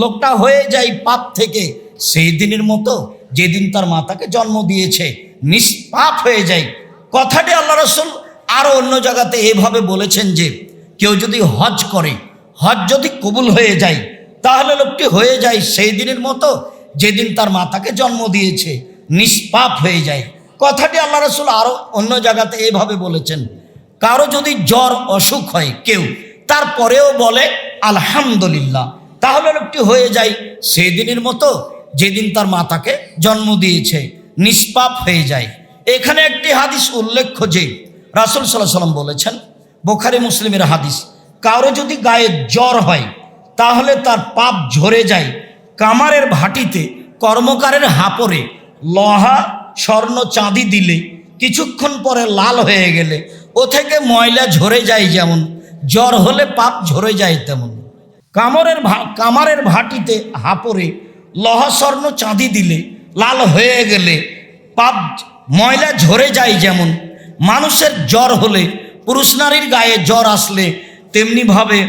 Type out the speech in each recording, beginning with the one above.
লোকটা হয়ে যায় পাপ থেকে সেই দিনের মতো যেদিন তার মাতাকে জন্ম দিয়েছে, নিষ্পাপ হয়ে যায়। কথাটি আল্লাহ রাসূল আরও অন্য জায়গাতে এভাবে বলেছেন যে কেউ যদি হজ করে, হজ যদি কবুল হয়ে যায়, তাহলে লোকটি হয়ে যায় সেই দিনের মতো যেদিন তার মাতাকে জন্ম দিয়েছে, নিষ্পাপ হয়ে যায়। কথাটি আল্লাহ রাসূল আরও অন্য জায়গাতে এভাবে বলেছেন, কারো যদি জ্বর অসুখ হয় কেউ, তারপরেও বলে আলহামদুলিল্লাহ, তাহলে লোকটি হয়ে যায় সেই দিনের মতো যেদিন তার মাতাকে জন্ম দিয়েছে, নিষ্পাপ হয়ে যায়। এখানে একটি হাদিস উল্লেখ্য যে রাসূল সাল্লাল্লাহু আলাইহি ওয়াসাল্লাম বলেছেন, বুখারী মুসলিমের হাদিস, কারো যদি গায়ে জ্বর হয় তাহলে তার পাপ ঝরে যায় কামারের ভাটিতে কর্মকারের হাপরে লোহা স্বর্ণ চাঁদি দিলে কিছুক্ষণ পরে লাল হয়ে গেলে ও থেকে ময়লা ঝরে যায়, যেমন জ্বর হলে পাপ ঝরে যায় তেমন। কামারের ভাটিতে হাপরে লোহা স্বর্ণ চাঁদি দিলে লাল হয়ে গেলে পাপ ময়লা ঝরে যায়, যেমন মানুষের জ্বর হলে, পুরুষ নারীর গায়ে জ্বর আসলে তেমনিভাবে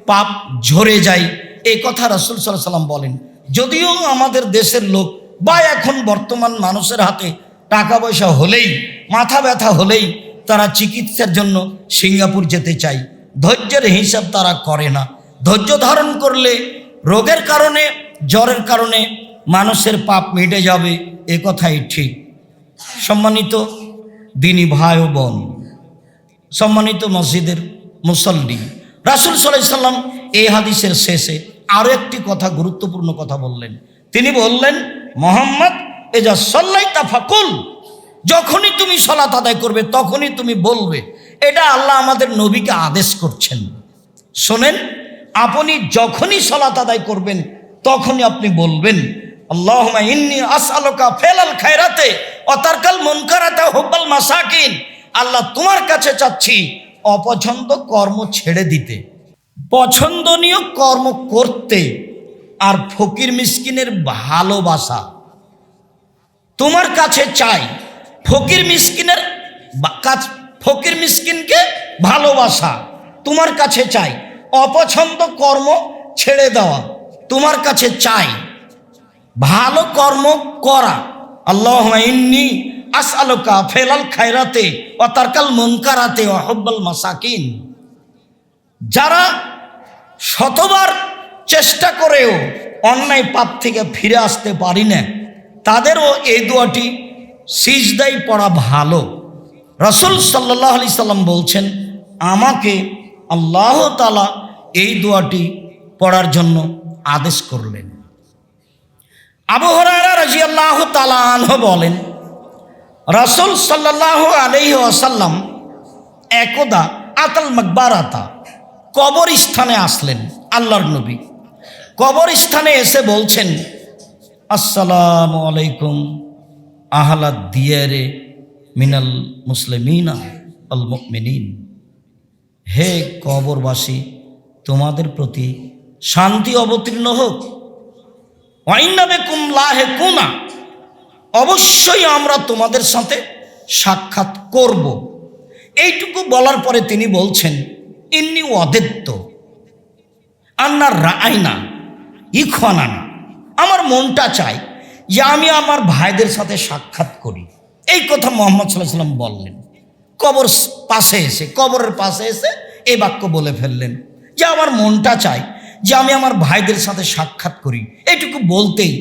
পাপ ঝরে যায়। এই কথা রাসূল সাল্লাল্লাহু আলাইহি ওয়াসাল্লাম বলেন। যদিও আমাদের দেশের লোক বা এখন বর্তমান মানুষের হাতে টাকা পয়সা হলেই, মাথা ব্যথা হলেই তারা চিকিৎসার জন্য সিঙ্গাপুর যেতে চায়, ধৈর্যের হিসাব তারা করে না। ধৈর্য ধারণ করলে রোগের কারণে, জ্বরের কারণে মানুষের পাপ মিটে যাবে, এ কথাই ঠিক। সম্মানিত দিনী ভাই ও বোন, সম্মানিত মসজিদের মুসল্লি, রাসূল সাল্লাল্লাহু আলাইহি ওয়াসাল্লাম এই হাদিসের শেষে আরও একটি কথা, গুরুত্বপূর্ণ কথা বললেন। তিনি বললেন, মুহাম্মদ এজা সাল্লাইতা ফাকুল, যখনই তুমি সালাত আদায় করবে তখনই তুমি বলবে। এটা আল্লাহ আমাদের নবীকে আদেশ করছেন। শোনেন, আপনি যখনই সালাত আদায় করবেন তখনই আপনি বলবেন, আল্লাহুম্মা ইন্নী আসআলুকা ফিলাল খায়রাতে ওয়া তারকাল মুনকারাতে ওয়া হুব্বাল মাসাকিন। আল্লাহ, তোমার কাছে চাচ্ছি অপছন্দ কর্ম ছেড়ে দিতে, পছন্দনীয় কর্ম করতে, আর ফকির মিসকিনের ভালোবাসা তোমার কাছে চাই। ফকির মিসকিনকে ভালোবাসা তোমার কাছে চাই, অপছন্দ কর্ম ছেড়ে দেওয়া তোমার কাছে চাই, ভালো কর্ম করা। আল্লাহুম্মা ইন্নী আসআলুকা ফিলাল খায়রাতে ওয়া তারকাল মুনকারাতে ওয়া হুব্বাল মাসাকিন। যারা শতবার চেষ্টা করেও অন্যায় পাপ থেকে ফিরে আসতে পারি না, তাদেরও এই দোয়াটি সিজদায় পড়া ভালো। রাসূল সাল্লাল্লাহু আলাইহি সাল্লাম বলছেন, আমাকে আল্লাহ তাআলা এই দোয়াটি পড়ার জন্য আদেশ করলেন। আবু হুরায়রা রাদিয়াল্লাহু তাআলা আনহু বলেন, রাসূল সাল্লাল্লাহু আলাইহি ওয়াসাল্লাম একদা আতাল মাকবারাতা, কবরস্থানে আসলেন। আল্লাহর নবী কবরস্থানে এসে বলছেন, আসসালামু আলাইকুম আহলাদ দিয়ারে মিনাল মুসলিমিনা আল মুমিনিন। হে কবরবাসী, তোমাদের প্রতি শান্তি অবতীর্ণ হোক। ওয়া ইন্না বিকুম লাহিকুনা, অবশ্যই আমরা তোমাদের সাথে সাক্ষাৎ করব। এইটুকু বলার পরে তিনি বলছেন, ইন্নী ওয়াদাত্তু আন্না রাআইনা ইখওয়ানানা, আমার মনটা চাই যে আমি আমার ভাইদের সাথে সাক্ষাৎ করি। এই কথা মুহাম্মদ সাল্লাল্লাহু আলাইহি ওয়াসাল্লাম বললেন। কবরের পাশে এসে এই বাক্য বলে ফেললেন যে আমার মনটা চাই যে আমি আমার ভাইদের সাথে সাক্ষাৎ করি। এইটুকু বলতেই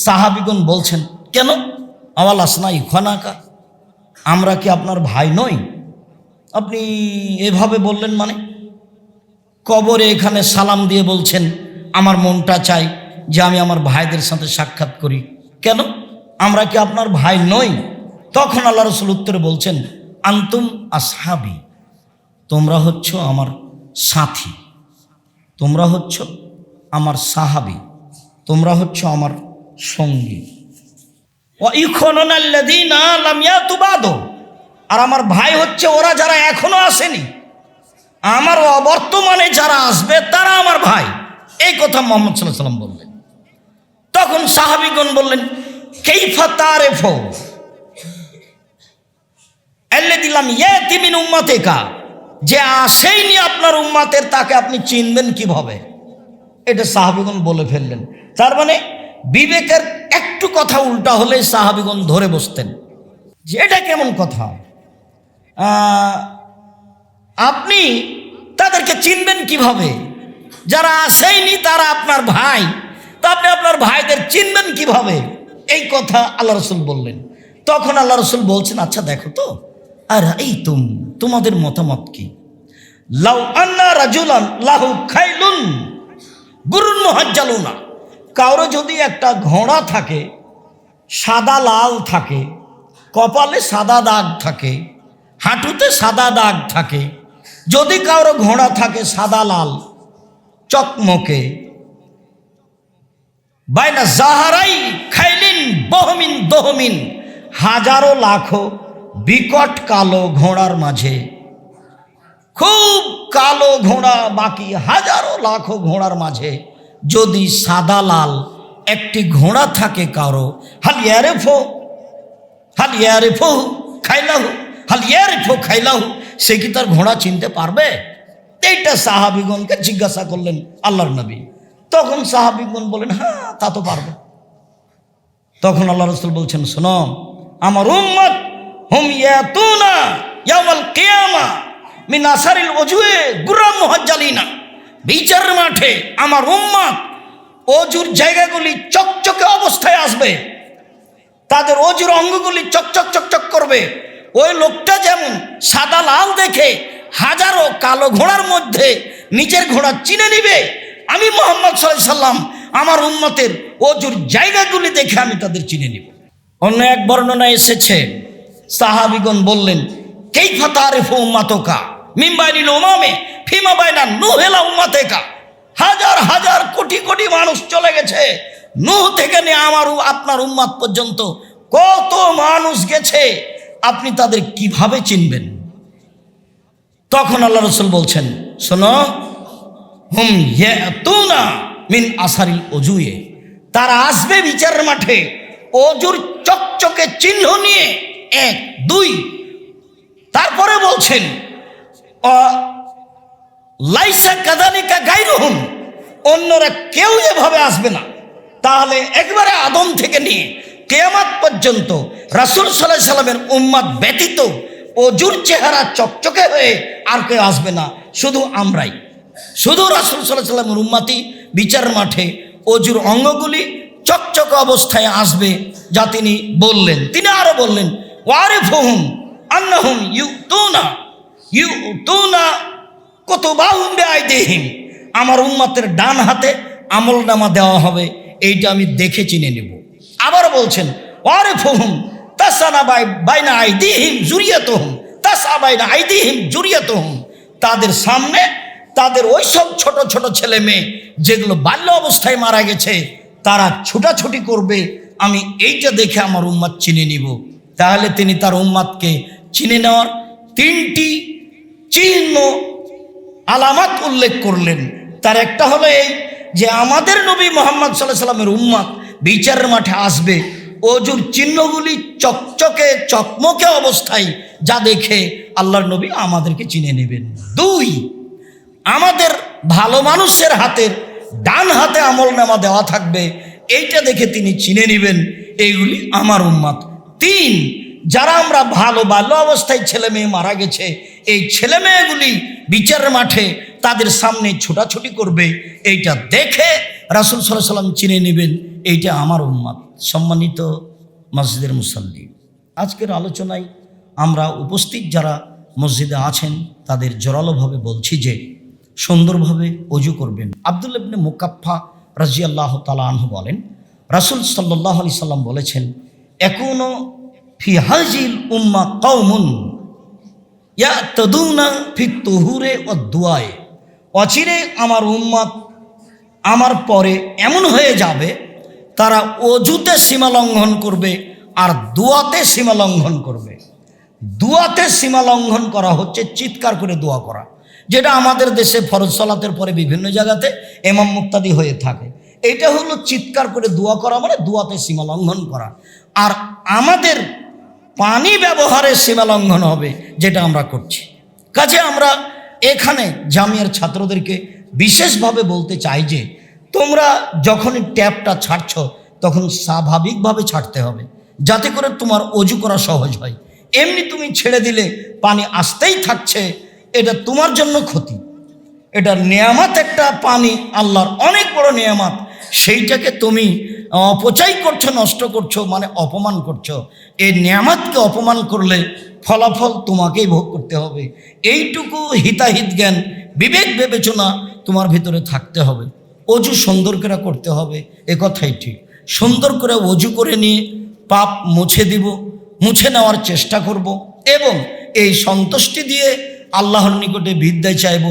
সাহাবীগণ বলছেন, কেন আওয়াল আসনা ইখওয়ানাকা, আমরা কি আপনার ভাই নই? আপনি এভাবে বললেন মানে? কবরে এখানে সালাম দিয়ে বলছেন আমার মনটা চাই যে আমি আমার ভাইদের সাথে সাক্ষাৎ করি, কেন আমরা কি আপনার ভাই নই? তখন আল্লাহ রাসূল উত্তরে বলছেন, আনতুম আসহাবি, তোমরা হচ্ছ আমার সাথী, তোমরা হচ্ছ আমার সাহাবী, তোমরা হচ্ছ আমার সঙ্গী। ওয়া ইখওয়ানুনা আল্লাযীনা লাম ইয়াতু বাদু, আর আমার ভাই হচ্ছে ওরা যারা এখনো আসেনি, আমার অবর্তমানে যারা আসবে তারা আমার ভাই। এই কথা মুহাম্মদ সাল্লাল্লাহু আলাইহি ওয়াসাল্লাম বললেন। তখন সাহাবীগণ বললেন, কাইফা তারিফু আল্লাযী লাম ইয়াতি মিন উম্মাতিকা, যে আসেইনি আপনার উম্মাতের তাকে আপনি চিনবেন কিভাবে? এটা সাহাবীগণ বলে ফেললেন। তার মানে বিবেকের একটু কথা উল্টা হলে সাহাবীগণ ধরে বসতেন যে এটা কেমন কথা। আপনি তাদেরকে চিনবেন কিভাবে? যারা আসেইনি তারা আপনার ভাই, তো আপনি আপনার ভাইদের চিনবেন কিভাবে? এই কথা আল্লাহ রসুল বললেন। তখন আল্লাহ রসুল বলছেন, আচ্ছা দেখো তো, আর এই তোমাদের মতামত কি? লাউ আন্না রাজুলান লাহু খাইলুন গুরুন মুহাজ্জালুনা, কারো যদি একটা ঘোড়া থাকে, সাদা লাল থাকে, কপালে সাদা দাগ থাকে, হাঁটুতে সাদা দাগ থাকে, যদি কারো ঘোড়া থাকে সাদা লাল চকমকে, বাইনা জাহারাই খাইলিন বহমিন দহমিন, হাজারো লাখো বিকট কালো ঘোড়ার মাঝে, খুব কালো ঘোড়া বাকি হাজারো লাখো ঘোড়ার মাঝে যদি সাদা লাল একটি ঘোড়া থাকে কারো, হালিয়ারেফো খাইলাহু, হালিয়ারেফো খাইলাহু, সে কি তার ঘোড়া চিনতে পারবে? এইটা সাহাবীগণকে জিজ্ঞাসা করলেন আল্লাহর নবী। তখন সাহাবীগণ বলেন, হ্যাঁ তা তো পারবে। তখন আল্লাহ রাসূল বলছেন, শোনো, আমার উম্মত হুম ইয়াতুনা ইয়াউমাল কিয়ামা মিন আসারিল ওজুয়ে গুররাম মুহাজ্জালিনা, বিচারের মাঠে আমার উম্মত অজুর জায়গাগুলি চকচকে অবস্থায় আসবে, তাদের অজুর অঙ্গগুলি চকচক চকচক করবে। ওই লোকটা যেমন সাদা লাল দেখে হাজারো কালো ঘোড়ার মধ্যে নিজের ঘোড়া চিনে নিবে, আমি মুহাম্মদ সাল্লাল্লাহু আলাইহি সাল্লাম আমার উম্মতের অজুর জায়গাগুলি দেখে আমি তাদের চিনে নিব। অন্য এক বর্ণনায় এসেছে, সাহাবীগণ বললেন, কাইফা তারিফু উম্মাতুকা মিন বাইনিল উমামে ফিমা বাইনা নূহিলা উম্মাতিকা, হাজার হাজার কোটি কোটি মানুষ চলে গেছে, নূহ থেকে নিয়ে আপনার উম্মত পর্যন্ত কত মানুষ গেছে, আপনি তাদের কিভাবে চিনবেন? তখন আল্লাহ রাসূল বলছেন, শোনো, হুম ইয়াতুনা মিন আসারিল ওজুয়ে, তারা আসবে বিচারের মাঠে অজুর চকচকে চিহ্ন নিয়ে, 1 2। তারপরে বলছেন, লাইসা কাযালিকা গায়রুহুম, অন্যরা কেউ এভাবে আসবে না। তাহলে একবারে আদম থেকে নিয়ে কিয়ামত পর্যন্ত রাসূল সাল্লাল্লাহু আলাইহি সাল্লামের উম্মত ব্যতীত অজুর চেহারা চকচকে হয়ে আর কেউ আসবে না, শুধু আমরাই, শুধু রাসূল সাল্লাল্লাহু আলাইহি সাল্লামের উম্মতই বিচারের মাঠে অজুর অঙ্গগুলি চকচকে অবস্থায় আসবে, যা তিনি বললেন। তিনি আরো বললেন, ওয়ারিফুহুম আন্নাহুম ইউতুনা কুতুবাহুম বিআইদিহিম, আমার উম্মতের ডান হাতে আমলনামা দেওয়া হবে, এইটা আমি দেখে চিনে নেব। আবার বলছেন, ওয়ারিফুহুম তাসানা বাইনা আইদিহিম যুরিয়াতুহুম, তাসা বাইনা আইদিহিম যুরিয়াতুহুম, তাদের সামনে তাদের ওই সব ছোট ছোট ছেলে মেয়ে যেগুলো বাল্য অবস্থায় মারা গেছে, তারা ছুটাছুটি করবে, আমি এইটা দেখে আমার উম্মত চিনে নিব। তাহলে তিনি তার উম্মতকে চিনে নেওয়ার 3টি চিহ্ন আলামত উল্লেখ করলেন। তার একটা হলো এই যে আমাদের নবী মুহাম্মদ সাল্লাল্লাহু আলাইহি সাল্লামের উম্মত বিচারের মাঠে আসবে অজুর চিহ্নগুলি চকচকে চকমকে অবস্থায়, যা দেখে আল্লাহর নবী আমাদেরকে চিনে নেবেন। 2, আমাদের ভালো মানুষের হাতের ডান হাতে আমলনামা দেওয়া থাকবে, এইটা দেখে তিনি চিনে নেবেন এইগুলি আমার উম্মত। 3, যারা আমরা ভালো বাল্য অবস্থায় ছেলে মেয়ে মারা গেছে, এই ছেলে মেয়েগুলি বিচারের মাঠে তাদের সামনে ছোটাছুটি করবে, এইটা দেখে রাসূল সাল্লাল্লাহু আলাইহি সাল্লাম চিনে নেবেন এইটা আমার উম্মত। সম্মানিত মসজিদের মুসাল্লি, আজকের আলোচনায় আমরা উপস্থিত যারা মসজিদে আছেন তাদের জোরালোভাবে বলছি যে সুন্দরভাবে ওযু করবেন। আব্দুল্লাহ ইবনে মুকাফফা রাদিয়াল্লাহু তাআলা আনহু বলেন, রাসূল সাল্লাল্লাহু আলাইহি সাল্লাম বলেছেন, একুনো ফি হাজিল উম্মাহ কওমুন ইয়াতাদুনা ফি তুহুরে ওয়াদ দুআয়ে, অচিরে আমার উম্মত আমার পরে এমন হয়ে যাবে, তারা অজুতে সীমা লঙ্ঘন করবে আর দোয়াতে সীমা লঙ্ঘন করবে। দোয়াতে সীমা লঙ্ঘন করা হচ্ছে চিৎকার করে দোয়া করা, যেটা আমাদের দেশে ফরজ সালাতের পরে বিভিন্ন জায়গাতে ইমাম মুক্তাদি হয়ে থাকে। এটা হলো চিৎকার করে দোয়া করা, মানে দোয়াতে সীমা লঙ্ঘন করা। আর আমাদের পানি ব্যবহারের সীমা লঙ্ঘন হবে, যেটা আমরা করছি। কাজে আমরা এখানে জামিয়ার ছাত্রদেরকে বিশেষভাবে বলতে চাই যে তোমরা যখনই ট্যাপটা ছাড়ছ তখন স্বাভাবিকভাবে ছাড়তে হবে, যাতে করে তোমার অজু করা সহজ হয়। এমনি তুমি ছেড়ে দিলে পানি আসতেই থাকছে, এটা তোমার জন্য ক্ষতি। এটা নেয়ামত, একটা পানি আল্লাহর অনেক বড় নেয়ামত, সেইটাকে তুমি অপচয় করছো, নষ্ট করছো, মানে অপমান করছো। এই নেয়ামতকে অপমান করলে ফলাফল তোমাকেই ভোগ করতে হবে। এইটুকু হিতাহিত জ্ঞান, বিবেক বিবেচনা তোমার ভিতরে থাকতে হবে। অজু সুন্দর করে করতে হবে, এ কথাই ঠিক। সুন্দর করে অজু করে নিয়ে পাপ মুছে দিব, মুছে নেওয়ার চেষ্টা করব, এবং এই সন্তুষ্টি দিয়ে আল্লাহর নিকটে বিদ্যায় চাইব।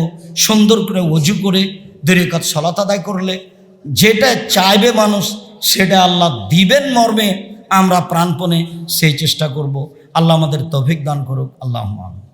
সুন্দর করে অজু করে 2 রাকাত সালাত আদায় করলে যেটা চাইবে মানুষ, সেটা আল্লাহ দিবেন মর্মে আমরা প্রাণপণে সেই চেষ্টা করব। আল্লাহ আমাদের তৌফিক দান করুক। আল্লাহুম্মা আমিন।